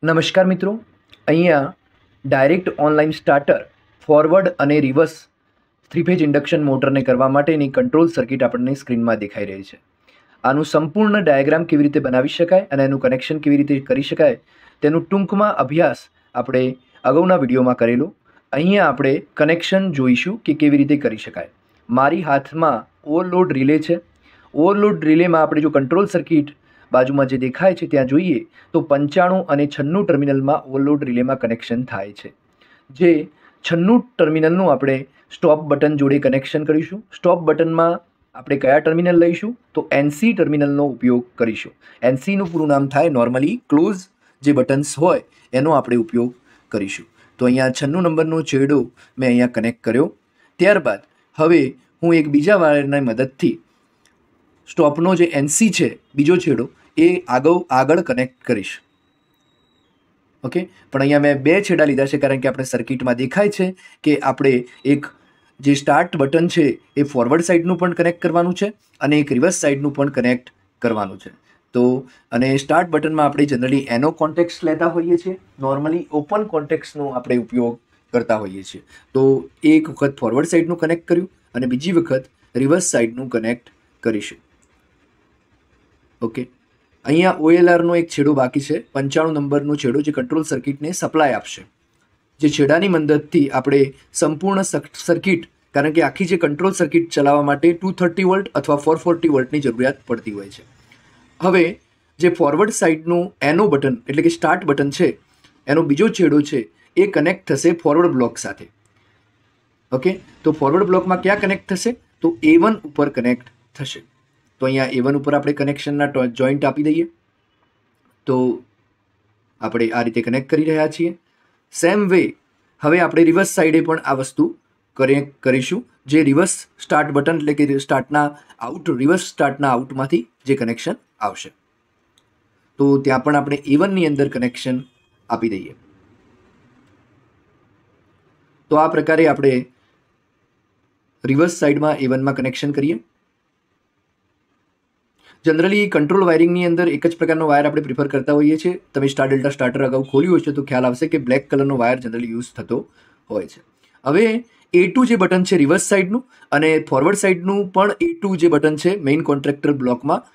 નમસ્કાર મિત્રો, અહીંયા ડાયરેક્ટ ઓનલાઈન સ્ટાર્ટર ફોરવર્ડ અને રિવર્સ થ્રી ફેજ ઇન્ડક્શન મોટરને કરવા માટેની કંટ્રોલ સર્કિટ આપણને સ્ક્રીનમાં દેખાઈ રહી છે. આનું સંપૂર્ણ ડાયાગ્રામ કેવી રીતે બનાવી શકાય અને એનું કનેક્શન કેવી રીતે કરી શકાય તેનું ટૂંકમાં અભ્યાસ આપણે અગાઉના વિડીયોમાં કરેલો. અહીંયા આપણે કનેક્શન જોઈશું કે કેવી રીતે કરી શકાય. મારી હાથમાં ઓવરલોડ રિલે છે. ઓવરલોડ રિલેમાં આપણે જો કંટ્રોલ સર્કિટ બાજુમાં જે દેખાય છે ત્યાં જોઈએ તો 95 અને 96 ટર્મિનલમાં ઓવરલોડ રિલેમાં કનેક્શન થાય છે. જે 96 ટર્મિનલનું આપણે સ્ટોપ બટન જોડે કનેક્શન કરીશું. સ્ટોપ બટનમાં આપણે કયા ટર્મિનલ લઈશું તો NC ટર્મિનલનો ઉપયોગ કરીશું. NCનું પૂરું નામ થાય નોર્મલી ક્લોઝ જે બટન્સ હોય એનો આપણે ઉપયોગ કરીશું. તો અહીંયા 96 નંબરનો છેડો મેં અહીંયા કનેક્ટ કર્યો. ત્યારબાદ હવે હું એક બીજા વાયરની મદદથી સ્ટોપનો જે NC છે બીજો છેડો એ આગળ કનેક્ટ કરીશ. ઓકે, પણ અહીંયા મેં બે છેડા લીધા છે કારણ કે આપણે સર્કિટમાં દેખાય છે કે આપણે એક જે સ્ટાર્ટ બટન છે એ ફોરવર્ડ સાઈડનું પણ કનેક્ટ કરવાનું છે અને એક રિવર્સ સાઈડનું પણ કનેક્ટ કરવાનું છે. તો અને સ્ટાર્ટ બટનમાં આપણે જનરલી એનો કોન્ટેક્ટ લેતા હોઈએ છીએ, નોર્મલી ઓપન કોન્ટેક્ટ્સનો આપણે ઉપયોગ કરતા હોઈએ છીએ. તો એક વખત ફોરવર્ડ સાઈડનું કનેક્ટ કર્યું અને બીજી વખત રિવર્સ સાઈડનું કનેક્ટ કરીશું. ઓકે, અહીંયા OLRનો એક છેડો બાકી છે, 95 નંબરનો છેડો જે કંટ્રોલ સર્કિટને સપ્લાય આપશે. જે છેડાની મદદથી આપણે સંપૂર્ણ સર્કિટ, કારણ કે આખી જે કંટ્રોલ સર્કિટ ચલાવવા માટે 230 વોલ્ટ અથવા 440 વોલ્ટની જરૂરિયાત પડતી હોય છે. હવે જે ફોરવર્ડ સાઈડનું એનો બટન એટલે કે સ્ટાર્ટ બટન છે એનો બીજો છેડો છે એ કનેક્ટ થશે ફોરવર્ડ બ્લોક સાથે. ઓકે, તો ફોરવર્ડ બ્લોકમાં ક્યાં કનેક્ટ થશે તો A1 ઉપર કનેક્ટ થશે. તો અહીંયા A1 ઉપર આપણે કનેક્શનના જોઈન્ટ આપી દઈએ. તો આપણે આ રીતે કનેક્ટ કરી રહ્યા છીએ. સેમ વે હવે આપણે રિવર્સ સાઈડે પણ આ વસ્તુ કનેક્ટ કરીશું. જે રિવર્સ સ્ટાર્ટ બટન એટલે કે રિવર્સ સ્ટાર્ટના આઉટમાંથી જે કનેક્શન આવશે. તો ત્યાં પણ આપણે A1ની અંદર કનેક્શન આપી દઈએ. તો આ પ્રકારે આપણે રિવર્સ સાઈડમાં A1માં કનેક્શન કરીએ. જનરલી કંટ્રોલ વાયરિંગની અંદર એક જ પ્રકારનો વાયર આપણે પ્રિફર કરતા હોઈએ છીએ. તમે સ્ટાર ડેલ્ટા સ્ટાર્ટર અગાઉ ખોલ્યું હશે તો ખ્યાલ આવશે કે બ્લેક કલરનો વાયર જનરલી યુઝ થતો હોય છે. હવે A2 જે બટન છે રિવર્સ સાઈડનું અને ફોરવર્ડ સાઈડનું પણ A2 જે બટન છે મેઇન કોન્ટ્રાક્ટર બ્લોકમાં,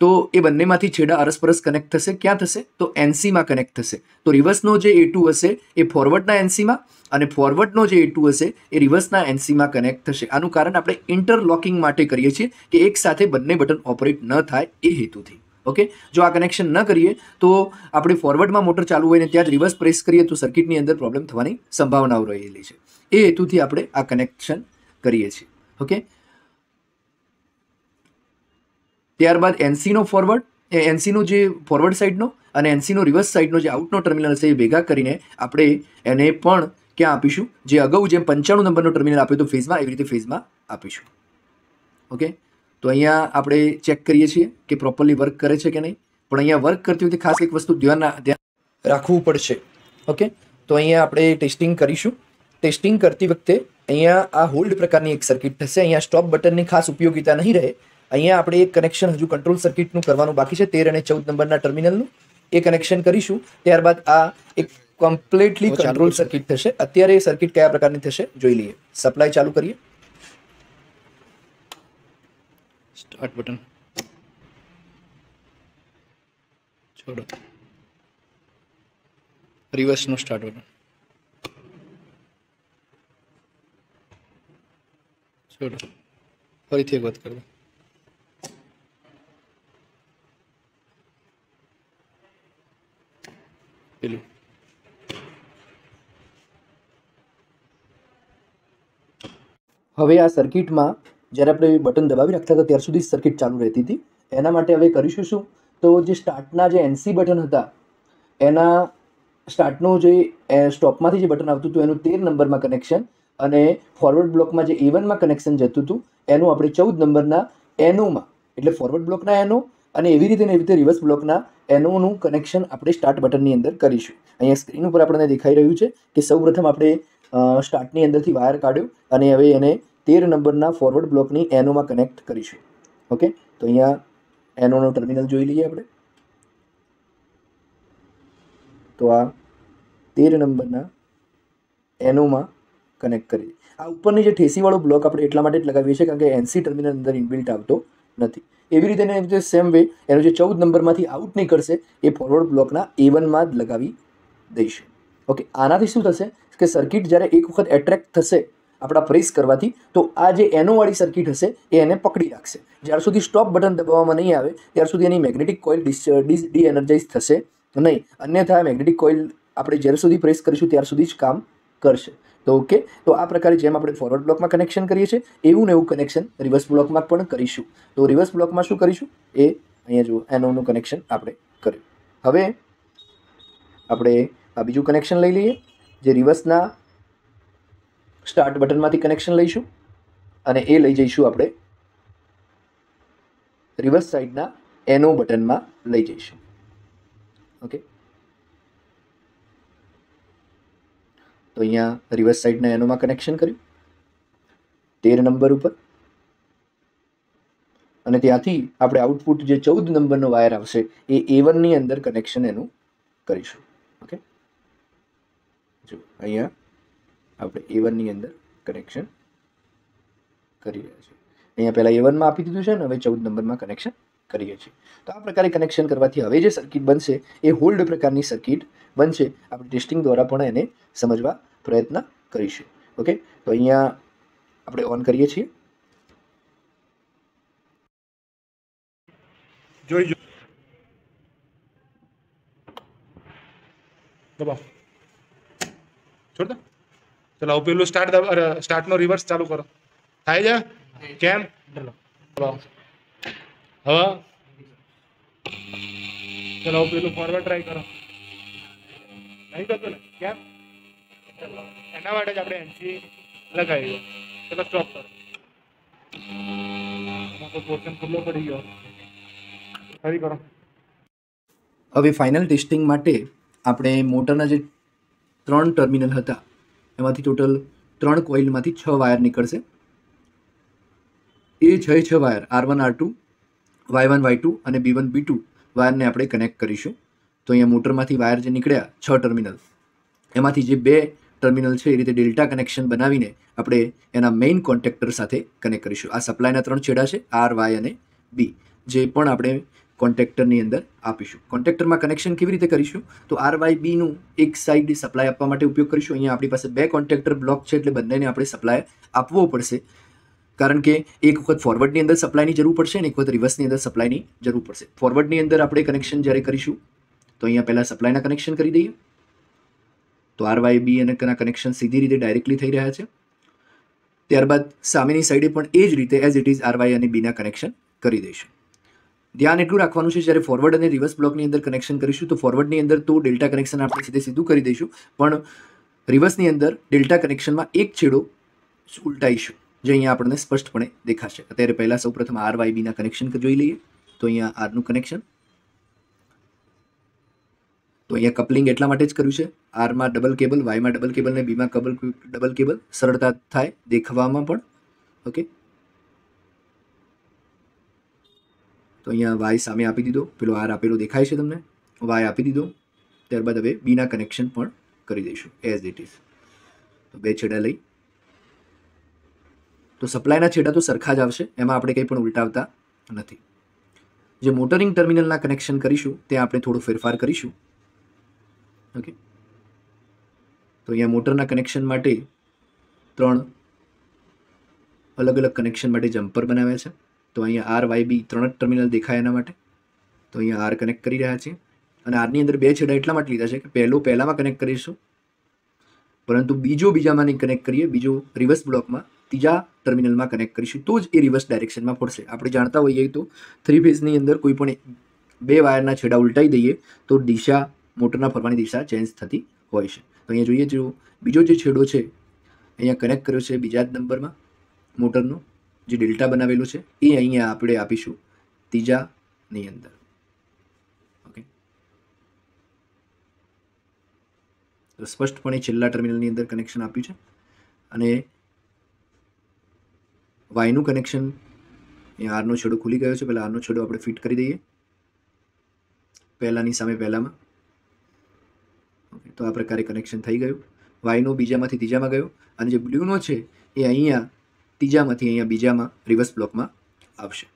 તો એ બંનેમાંથી છેડા અરસપરસ કનેક્ટ થશે. ક્યાં થશે તો NCમાં કનેક્ટ થશે. તો રિવર્સનો જે A2 હશે એ ફોરવર્ડના NCમાં અને ફોરવર્ડનો જે A2 હશે એ રિવર્સના NCમાં કનેક્ટ થશે. આનું કારણ આપણે ઇન્ટરલોકિંગ માટે કરીએ છીએ કે એક સાથે બંને બટન ઓપરેટ ન થાય એ હેતુથી. ઓકે, જો આ કનેક્શન ન કરીએ તો આપણે ફોરવર્ડમાં મોટર ચાલુ હોય ને ત્યાં જ રિવર્સ પ્રેસ કરીએ તો સર્કિટની અંદર પ્રોબ્લેમ થવાની સંભાવનાઓ રહેલી છે. એ હેતુથી આપણે આ કનેક્શન કરીએ છીએ. ઓકે, ત્યારબાદ NCનો ફોરવર્ડ NCનો જે ફોરવર્ડ સાઈડનો અને NCનો રિવર્સ સાઈડનો જે આઉટનો ટર્મિનલ છે એ ભેગા કરીને આપણે એને પણ ક્યાં આપીશું, જે અગાઉ જેમ 95 નંબરનો ટર્મિનલ આપ્યો તો ફેઝમાં, એવી રીતે ફેઝમાં આપીશું. ઓકે, તો અહીંયા આપણે ચેક કરીએ છીએ કે પ્રોપરલી વર્ક કરે છે કે નહીં. પણ અહીંયા વર્ક કરતી વખતે ખાસ એક વસ્તુ ધ્યાન રાખવું પડશે. ઓકે, તો અહીંયા આપણે ટેસ્ટિંગ કરીશું. ટેસ્ટિંગ કરતી વખતે અહીંયા આ હોલ્ડ પ્રકારની એક સર્કિટ થશે. અહીંયા સ્ટોપ બટનની ખાસ ઉપયોગિતા નહીં રહે. અહીંયા આપણે એક કનેક્શન હજુ કંટ્રોલ સર્કિટનું કરવાનું બાકી છે, 13 અને 14 નંબરના ટર્મિનલનું એ કનેક્શન કરીશું. ત્યારબાદ આ એક કમ્પ્લીટલી કંટ્રોલ સર્કિટ થશે. અત્યારે એ સર્કિટ કયા પ્રકારની થશે જોઈ લઈએ. સપ્લાય ચાલુ કરીએ. સ્ટાર્ટ બટન છોડો, રિવર્સનું સ્ટાર્ટ બટન છોડો, ફરીથી એક વાત કરો, પેલું હવે આ સર્કિટમાં જ્યારે આપણે બટન દબાવી રાખતા હતા ત્યાર સુધી સર્કિટ ચાલુ રહેતી હતી. એના માટે હવે કરીશું શું તો જે સ્ટાર્ટના જે NC બટન હતા એના સ્ટાર્ટનું જે સ્ટોપમાંથી જે બટન આવતું હતું એનું 13 નંબરમાં કનેક્શન અને ફોરવર્ડ બ્લોકમાં જે A1માં કનેક્શન જતું હતું એનું આપણે 14 નંબરના NOમાં એટલે ફોરવર્ડ બ્લોકના NO અને એવી રીતે રિવર્સ બ્લોકના NOનું કનેક્શન આપણે સ્ટાર્ટ બટનની અંદર કરીશું. અહીંયા સ્ક્રીન ઉપર આપણને દેખાઈ રહ્યું છે કે સૌપ્રથમ આપણે સ્ટાર્ટની અંદરથી વાયર કાઢ્યો અને હવે એને 13 નંબરના ફોરવર્ડ બ્લોકની NOમાં કનેક્ટ કરીશું. ઓકે, તો અહીંયા NOનો ટર્મિનલ જોઈ લઈએ આપણે. તો આ 13 નંબરના એનોમાં કનેક્ટ કરીએ. આ ઉપરની જે ઠેસીવાળો બ્લોક આપણે એટલા માટે જ લગાવીએ છીએ કારણ કે એનસી ટર્મિનલ અંદર ઇનબિલ્ટ આવતો નથી. એવી રીતે એની રીતે સેમ વે એનો જે 14 નંબરમાંથી આઉટ નીકળશે એ ફોરવર્ડ બ્લોકના A1માં જ લગાવી દઈશું. ઓકે, આનાથી શું થશે કે સર્કિટ જ્યારે એક વખત એટ્રેક્ટ થશે આપણા પ્રેસ કરવાથી તો આ જે એનોવાળી સર્કિટ હશે એ એને પકડી રાખશે. જ્યાર સુધી સ્ટોપ બટન દબાવવામાં નહીં આવે ત્યાર સુધી એની મેગ્નેટિક કોઇલ ડી એનર્જાઇઝ થશે નહીં. અન્યથા મેગ્નેટિક કોઇલ આપણે જ્યારે સુધી પ્રેસ કરીશું ત્યાર સુધી જ કામ કરશે. તો ઓકે, તો આ પ્રકારે જેમ આપણે ફોરવર્ડ બ્લોકમાં કનેક્શન કરીએ છીએ એવું ને એવું કનેક્શન રિવર્સ બ્લોકમાં પણ કરીશું. તો રિવર્સ બ્લોકમાં શું કરીશું એ અહીંયા જુઓ, એનોનું કનેક્શન આપણે કર્યું. હવે આપણે આ બીજું કનેક્શન લઈ લઈએ જે રિવર્સના સ્ટાર્ટ બટનમાંથી કનેક્શન લઈશું અને એ લઈ જઈશું આપણે રિવર્સ સાઈડના એનો બટનમાં લઈ જઈશું. ઓકે, તો અહીંયા રિવર્સ સાઈડના એનોમાં કનેક્શન કર્યું 13 નંબર ઉપર અને ત્યાંથી આપણે આઉટપુટ જે 14 નંબરનો વાયર આવશે એ A1ની અંદર કનેક્શન એનું કરીશું. ઓકે, જો અહીંયા આપણે A1ની અંદર કનેક્શન કરી રહ્યા છીએ. અહીંયા પહેલાં A1માં આપી દીધું છે ને હવે 14 નંબરમાં કનેક્શન કરીએ છીએ. તો આ પ્રકારે કનેક્શન કરવાથી હવે જે સર્કિટ બનશે એ હોલ્ડ પ્રકારની સર્કિટ બનશે. આપણે ટેસ્ટિંગ દ્વારા પણ એને સમજવા પ્રયત્ન કરીશું. ઓકે, તો અહીંયા આપણે ઓન કરીએ છીએ. જોઈ દબાવ છોડ દો. ચલો પેલું સ્ટાર્ટનો રિવર્સ ચાલુ કરો. થાય છે કેમ? દબાવ. હવે ચલો પેલું ફોરવર્ડ ટ્રાય કરો. નહીં કરતો ને કેમ? એના માટે જ આપણે એનસી લગાવી. ચલો સ્ટોપ કરો. પોર્શન ખુલ્લો પડી ગયો. ફરી કરો. હવે ફાઇનલ ટેસ્ટિંગ માટે આપણે મોટરના જે 3 ટર્મિનલ હતા એમાંથી ટોટલ 3 કોઇલમાંથી 6 વાયર નીકળશે. એ 6 wire R1 R2 Y1 Y2 અને B1 B2 વાયરને આપણે કનેક્ટ કરીશું. તો અહીંયા મોટરમાંથી વાયર જે નીકળ્યા 6 ટર્મિનલ એમાંથી જે 2 ટર્મિનલ છે એ રીતે ડેલ્ટા કનેક્શન બનાવીને આપણે એના મેઇન કોન્ટેક્ટર સાથે કનેક્ટ કરીશું. આ સપ્લાયના 3 છેડા છે R, Y અને B, જે પણ આપણે કોન્ટેક્ટરની અંદર આપીશું. કોન્ટેક્ટરમાં કનેક્શન કેવી રીતે કરીશું તો RYBનું એક સાઈડ સપ્લાય આપવા માટે ઉપયોગ કરીશું. અહીંયા આપણી પાસે 2 કોન્ટેક્ટર બ્લોક છે એટલે બંનેને આપણે સપ્લાય આપવો પડશે કારણ કે એક વખત ફોરવર્ડની અંદર સપ્લાયની જરૂર પડશે અને એક વખત રિવર્સની અંદર સપ્લાયની જરૂર પડશે. ફોરવર્ડની અંદર આપણે કનેક્શન જ્યારે કરીશું તો અહીંયા પહેલાં સપ્લાયના કનેક્શન કરી દઈએ. તો RYB અને કનેક્શન સીધી રીતે ડાયરેક્ટલી થઈ રહ્યા છે. ત્યારબાદ સામેની સાઈડે પણ એ જ રીતે એઝ ઇટ ઇઝ RY અને બીના કનેક્શન કરી દઈશું. ધ્યાન એટલું રાખવાનું છે જ્યારે ફોરવર્ડ અને રિવર્સ બ્લોકની અંદર કનેક્શન કરીશું તો ફોરવર્ડની અંદર તો ડેલ્ટા કનેક્શન આપણે સીધું કરી દઈશું પણ રિવર્સની અંદર ડેલ્ટા કનેક્શનમાં એક છેડો ઉલટાઈશું જે અહીંયા આપણને સ્પષ્ટપણે દેખાશે. અત્યારે પહેલાં સૌપ્રથમ RYBના કનેક્શન જોઈ લઈએ. તો અહીંયા આરનું કનેક્શન, તો અહીંયા કપલિંગ એટલા માટે જ કર્યું છે. આરમાં ડબલ કેબલ, વાયમાં ડબલ કેબલ ને બીમાં ડબલ કેબલ સરળતા થાય દેખવામાં પણ. ઓકે, તો અહીંયા વાય સામે આપી દીધો, પેલો આર આપેલો દેખાય છે તમને, વાય આપી દીધો. ત્યારબાદ હવે બીના કનેક્શન પણ કરી દઈશું એઝ ઇટ ઇઝ. તો 2 છેડા લઈ તો સપ્લાયના છેડા તો સરખા જ આવશે, એમાં આપણે કંઈ પણ ઉલટાવતા નથી. જે મોટરિંગ ટર્મિનલના કનેક્શન કરીશું ત્યાં આપણે થોડો ફેરફાર કરીશું. ઓકે, તો અહીંયા મોટરના કનેક્શન માટે 3 અલગ અલગ કનેક્શન માટે જમ્પર બનાવ્યા છે. તો અહીંયા RYB 3 જ ટર્મિનલ દેખાય એના માટે. તો અહીંયા આર કનેક્ટ કરી રહ્યા છીએ અને આરની અંદર 2 છેડા એટલા માટે લીધા છે કે પહેલામાં કનેક્ટ કરીશું પરંતુ બીજામાં નહીં કનેક્ટ કરીએ. બીજો રિવર્સ બ્લોકમાં ત્રીજા ટર્મિનલમાં કનેક્ટ કરીશું તો જ એ રિવર્સ ડાયરેક્શનમાં ફરશે. આપણે જાણતા હોઈએ તો 3 ફેઝની અંદર કોઈ પણ 2 વાયરના છેડા ઉલટાઈ દઈએ તો દિશા, મોટરના ફરવાની દિશા ચેન્જ થતી હોય છે. તો અહીંયા જોઈએ જો બીજો જે છેડો છે અહીંયા કનેક્ટ કર્યો છે બીજા જ નંબરમાં મોટરનો જે ડેલ્ટા બનાવેલો છે એ અહીંયા આપણે આપીશું ત્રીજાની અંદર. ઓકે, તો સ્પષ્ટપણે છેલ્લા ટર્મિનલની અંદર કનેક્શન આપ્યું છે અને વાયનું કનેક્શન અહીંયા આરનો છેડો ખુલી ગયો છે. પહેલાં આરનો છેડો આપણે ફિટ કરી દઈએ પહેલાંની સામે પહેલામાં. તો આ પ્રકારે કનેક્શન થઈ ગયું. વાયનો બીજામાંથી ત્રીજામાં ગયો અને જે બ્લુનો છે એ અહીંયા ત્રીજામાંથી અહીંયા બીજામાં રિવર્સ બ્લોકમાં આવશે.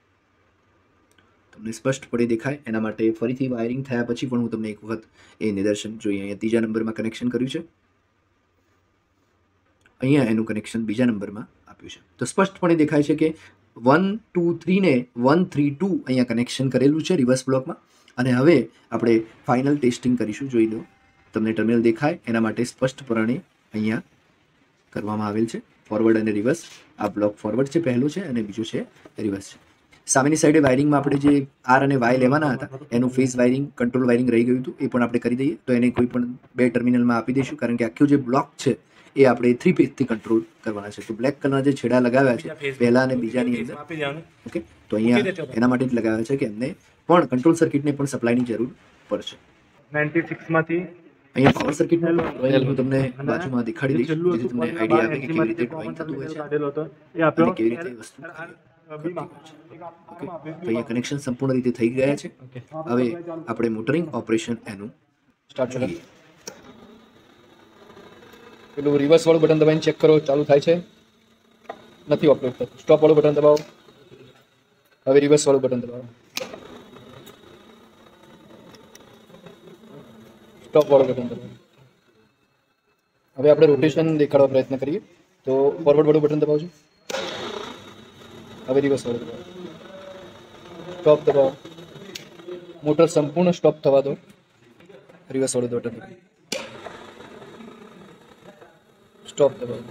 તમને સ્પષ્ટપણે દેખાય એના માટે ફરીથી વાયરિંગ થયા પછી પણ હું તમને એક વખત એ નિદર્શન જોઈએ. અહીંયા ત્રીજા નંબરમાં કનેક્શન કર્યું છે, અહીંયા એનું કનેક્શન બીજા નંબરમાં આપ્યું છે. તો સ્પષ્ટપણે દેખાય છે કે 1 2 3 ને 1 3 2 અહીંયા કનેક્શન કરેલું છે રિવર્સ બ્લોકમાં. અને હવે આપણે ફાઇનલ ટેસ્ટિંગ કરીશું. જોઈ લો, તમને ટર્મિનલ દેખાય એના માટે સ્પષ્ટપણે અહીંયા કરવામાં આવેલ છે ફોરવર્ડ અને રિવર્સ. આ બ્લોક ફોરવર્ડ છે પહેલું છે અને બીજું છે રિવર્સ છે. સામેની સાઈડે વાયરિંગમાં આપણે જે આર અને વાય લેવાના હતા એનું ફેઝ વાયરિંગ કંટ્રોલ વાયરિંગ રહી ગયું હતું, એ પણ આપણે કરી દઈએ. તો એને કોઈ પણ 2 ટર્મિનલમાં આપી દઈશું, કારણ કે આખું જે બ્લોક છે એ આપણે 3 ફેઝથી કંટ્રોલ કરવાના છે. તો બ્લેક કલરના જે છેડા લગાવ્યા છે પહેલા અને બીજાની અંદર, ઓકે, તો અહીંયા એના માટે જ લગાવ્યા છે કે એમને પણ કંટ્રોલ સર્કિટને પણ સપ્લાયની જરૂર પડશે. 96 માંથી અહીંયા પાવર સર્કિટનું ડ્રોઈંગ હું તમને બાજુમાં દેખાડી દઈશ, જેથી તમને આઈડિયા આવે કે કેવી રીતે ડ્રોઈંગ થતું હોય છે અને કેવી રીતે વસ્તુ થતી હોય છે. ઓકે, તો અહીંયા કનેક્શન સંપૂર્ણ રીતે થઈ ગયા છે. હવે આપણે મોટરિંગ ઓપરેશન એનું સ્ટાર્ટ કરીએ. પેલું રિવર્સ વાળું બટન દબાવીને ચેક કરો ચાલુ થાય છે, નથી ઓપરેટ થતું. સ્ટોપ વાળું બટન દબાવો, હવે રિવર્સ વાળું બટન દબાવો, સ્ટોપ વાળું બટન દબાવો. હવે આપણે રોટેશન દેખાડવા પ્રયત્ન કરીએ. તો ફોરવર્ડ વાળું બટન દબાવજો, હવે રિવર્સ વાળું દબાવો, સ્ટોપ દબાવો, મોટર સંપૂર્ણ સ્ટોપ થવા દો, રિવર્સ વાળું બટન દબાવો, સ્ટોપ દબાવો.